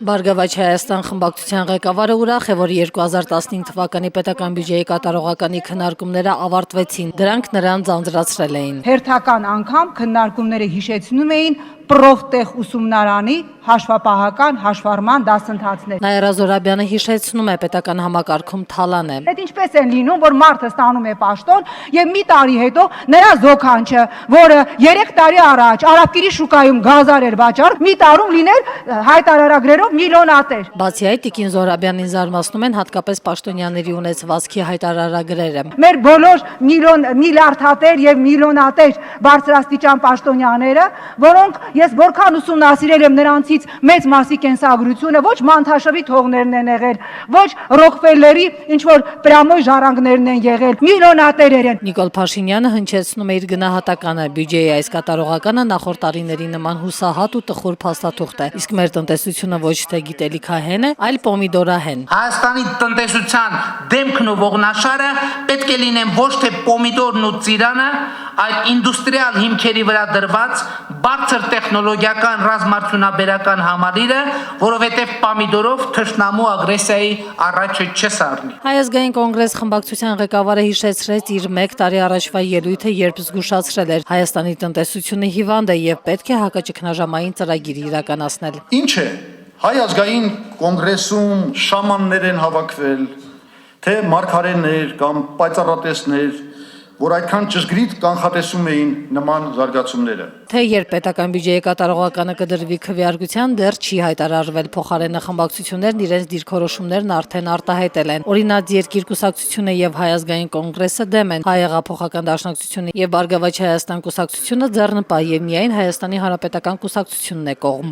Բարգավաճ Հայաստան խմբակցության ղեկավարը ուրախ է, որ 2015 թվականի պետական բյուջեի կատարողականի քննարկումները ավարտվեցին, դրանք նրան ձանձրացրել էին։ Հերթական անգամ քննարկումները հիշեցնում էին պրոֆտեխ ուսումնարանի հաշվապահական հաշվառման դասընթացներ։ Նաիրա Զոհրաբյանը հիշեցնում է պետական համակարգում թալան է։ Այդ ինչպես է լինում, որ մարդը ստանում է պաշտոն եւ մի տարի հետո նրա զոքանչը, որը 3 տարի առաջ Արաբկիրի շուկայում գազար էր վաճառ, մի տարում լիներ հայտարարագրերով միլիոնատեր։ Բացի այդ, Տիկին Զոհրաբյանին զարմացնում են հատկապես պաշտոնյաների ունեցվածքի հայտարարագրերը։ Մեր բոլոր միլիարդատեր եւ միլիոնատեր բարձրաստիճան պաշտոնյաները, որոնք ես որքան ուսումնասիրել եմ նրանցից մեծ մասի կենսագրությունը, ոչ Մանթաշովի թողներն են եղել, ոչ Ռոքֆելլերի ինչ որ պրամոյ ժառանգներն են եղել, միլիոնատերեր են։ Նիկոլ Փաշինյանը հնչեցնում է իր գնահատականը, բյուջեի այս կատարողականը նախորդ տարիների նման հուսահատ ու տխուր փաստաթուղթ է, իսկ մեր տնտեսությունը ոչ թե գիտելիքահեն է, այլ պոմիդորահեն։ Հայաստանի տնտեսության դեմքն ու ողնաշարը պետք է լինեն ոչ թե պոմիդորն ու ծիրանը, այլ ինդուստրիալ հիմքերի վրա դրված բարձր տեխնոլոգիական ռազմարդյունաբերական համալիրը, որովհետև պոմիդորով թշնամու ագրեսիայի առաջը չես առնի։ Հայ ազգային կոնգրես խմբակցության ղեկավարը հիշեցրեց իր 1 տարի առաջվա ելույթը, երբ զգուշացրել էր Հայաստանի տնտեսությունը հիվանդ է եւ պետք է հակաճգնաժամային ծրագիր իրականացնել։ Ինչ է Հայ ազգային կոնգրեսում շամաններ են հավաքվել, թե մարգարեներ կամ պայծառատեսներ, որ այդքան ճշգրիտ կանխատեսում էին նման զարգացումները։ Թե երբ պետական բյուջեի կատարողականը կդրվի քվեարկության, դեռ չի հայտարարվել, փոխարենը խմբակցություններն իրենց դիրքորոշումներն արդեն արտահայտել են։ Օրինակ Երկիր կուսակցությունը եւ Հայ ազգային կոնգրեսը դեմ են, Հայ հեղափոխական դաշնակցությունը եւ Բարգավաճ Հայաստան կուսակցությունը ձեռնպահ եւ միայն Հայաստանի Հանրապետական կուսակցությունն է կողմ։